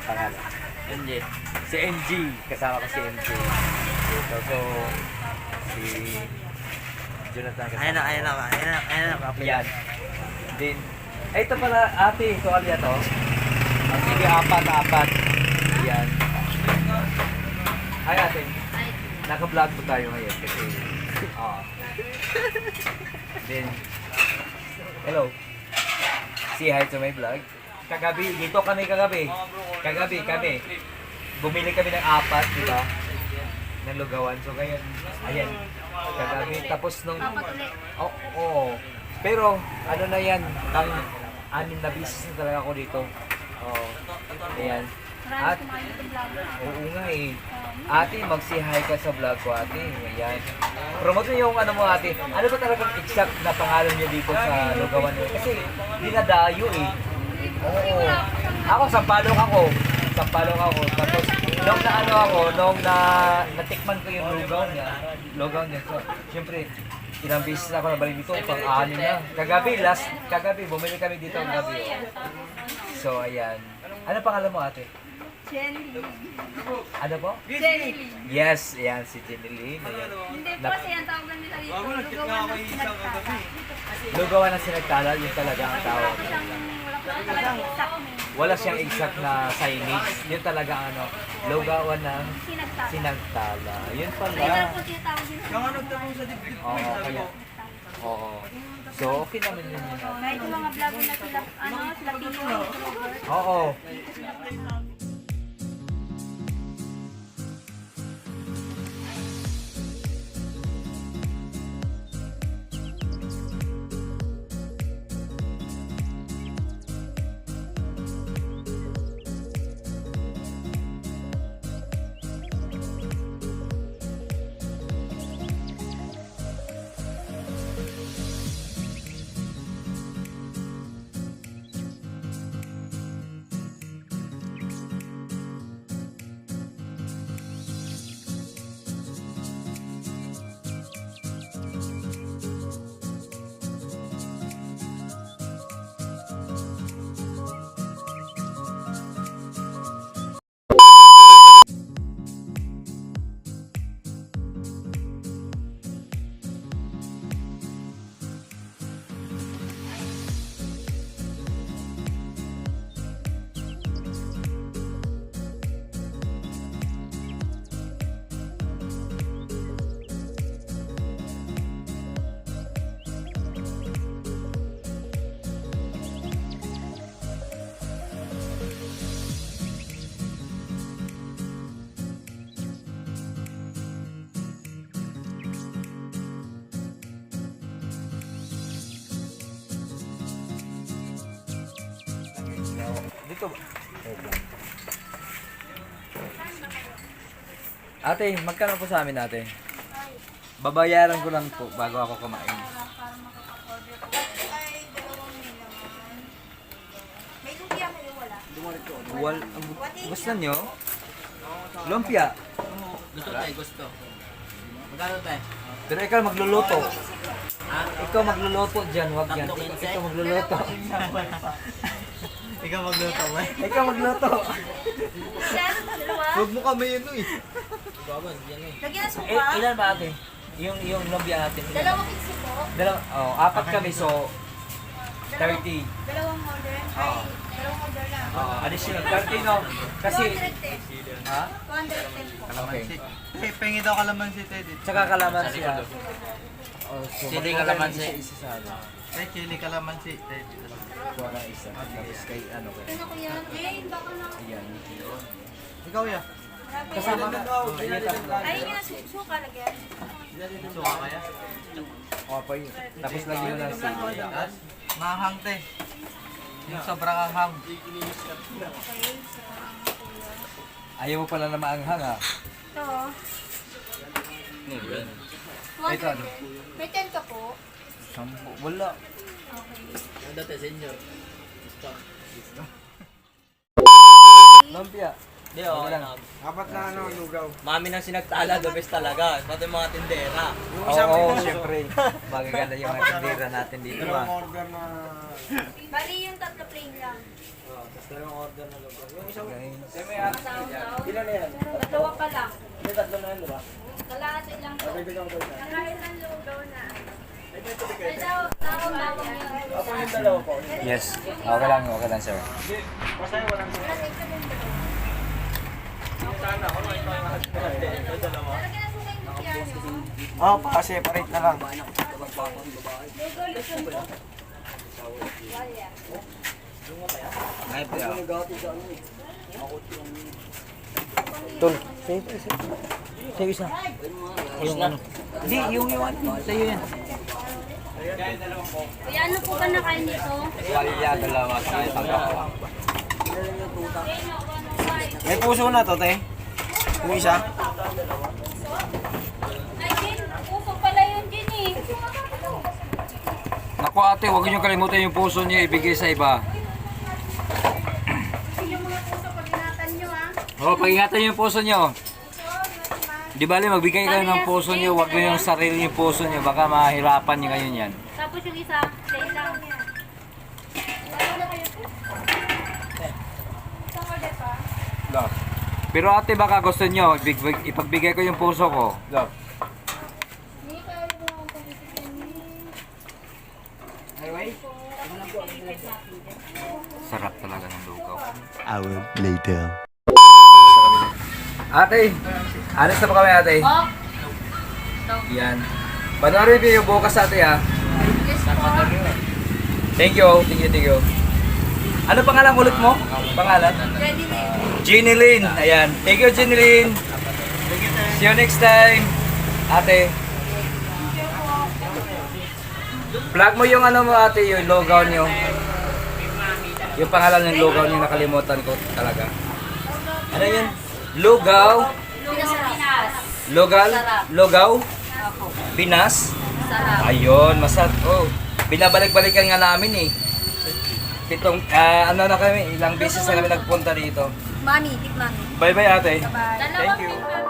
pangalan? MJ. Si MG. Kasama ko si MG. So, si Jonathan kasama. Ayan na. Yan. Then, ay, ito pala, ate, ito kali to. Sige, apat. Yan. Ay, ate. Naka-vlog po tayo ngayon kasi, Then, hello. Say hi to my vlog. Kagabi, dito kami kagabi. Kami. Bumili kami ng 4, di ba? Ng lugawan. So, ngayon, ayan. Kagabi. Tapos nung... Oo. Pero, ano na yan, ang 6 na business na talaga ako dito. Oo. Ayan. At, oo nga eh. Ate, mag-say hi ka sa vlog ko, ate. Ayan. Promote mo yung ano mo, ate. Ano ba talagang exact na pangalan niyo dito sa lugawan niyo? Kasi, dinadayo eh. Oo. Ako, sampalok ako. Tapos, nung natikman ko yung lugaw niya. So, syempre, ilang beses na ako nabalik dito, pang-anim na. Kagabi, bumili kami dito ang gabi. So, ayan. Ano pangalan mo, ate? Jenny. Ano po? Jenny. Yes, ayan, si Jenny Lynn. Ayan. Hindi po kasi ang tawag nila dito. Lugawan ng sinagtata. Lugawan ng sinagtala, yun talaga ang tawag. Wala po exact name. Wala siyang exact na signage. Yun talaga ano, lugawan ng Sinagtata. sinagtala. Yun Kaya pala. po tinatawag din. Oo, kaya. Oo. So, okay naman yun. Kahit yung mga vlogger na sila, sila Tio. Oo. Dito ba? Ate, magkano po sa amin, ate? Babayaran ko lang po bago ako kumain. May lumpia kayo wala? Gusto nyo? Lumpia. Gusto. Magkano tayo? Pero ikaw magluluto. Ikaw magluluto dyan, wag yan. Ikaw magluluto. Ikaw magluto ba? Ikaw magluto. Ilan? Dalawa? Huwag mo kami yun eh. Lagyan ng suka? Ilan ba, ate? Yung lumpia natin. Ilan? Dalawang piso po? Oh, 4 kami, so 30. Dalawang order? Oo. Dalawang order lang. Additional 30, no? Kasi, 210. ha? 210 po. Okay. Eh, pengi daw kalamansi tayo dito. Tsaka kalamansi, ah. Oh, so, Chili magkuha kalamansi. tayo ng Isa-isa sa ano. Eh, chili kalamansi tayo dito. Kuha ka isa. Tapos kay ano kay. Ano ko yan? Jane, baka na. Ayan. Ikaw ya? Kasama ka. Ayan, tatlo. Ayun nga, suka lagyan. Suka kaya? Okay. Tapos lagyan mo ng sili. Mahang te. Yung sobrang ahang. Okay. Ayaw mo pala na maanghang, ah. Ito. Ito, ano? May 10 ka po. 10. Wala. Okay. Dati, senyor. Lumpia. Di, okay lang. lang. Apat na ano, lugaw. Mami ng sinagtala, the best talaga. Pati yung mga tindera. Yung isang Oo, puso. syempre. Magaganda yung mga tindera natin dito Dalawang ba. order na... Bali yung tatlo plain lang. Tapos dalawang order na lugaw. Yung isang... Masahog-sahog. Ilan na yan? Dalawa pa lang. May tatlo na yan, di ba? Kalahati lang to. Bibigyan ko isa. Nakain ng lugaw na. Ay, tawag yun. Ako yung dalawa po. Yes. Okay lang sir. Masaya walang sila. Lalagyan na sila yung mukya nyo. Oo, pa-separate na lang. Lugaw lechon to. Wala. Ay, ito yun. Tol. Sa'yo isa. Yung ano. Hindi, yung ano. Sa'yo yan. Kuya, ano po ba nakain nito? Walya, dalawa. Sa'yo, pagkawa. May puso na to, te. Yung isa. Ay, Jin, puso pala yun, Jin eh. Naku ate, huwag niyo kalimutan yung puso niyo ibigay sa iba. Yung mga puso, pag inatan nyo ha. Oo, pag-ingatan niyo yung puso niyo. Di bali, magbigay kayo ng puso niyo, huwag niyo yung sarili yung puso niyo. Baka mahirapan niyo ngayon yan. Tapos yung isa, plain lang. Isang order pa? Pero ate, baka gusto niyo, ipagbigay ko yung puso ko. Hindi kayo mo ang pag-isipan niyo. Sarap talaga ng lugaw. Hour later. Ate, alis na pa kami ate. Oh, Yan. Panoorin niyo yung bukas ate ha. yes po. Thank you. Ano pangalan ulit mo? Pangalan? Ready na yun. Jeannie Lynn. Ayan. Thank you, Jeannie Lynn. See you next time. Ate. Plug mo yung ano mo ate, yung logo niyo. Yung pangalan ng logo niyo nakalimutan ko talaga. Ano yun? Lugaw. Pinas. Logal? Sarap. Logaw? Ako. Binas? Sarap. Ayun, masarap. Oh, binabalik-balikan nga namin eh. Ano na kami, ilang beses na kami nagpunta dito. Mami, tip mami. Bye-bye ate. Bye. Thank you.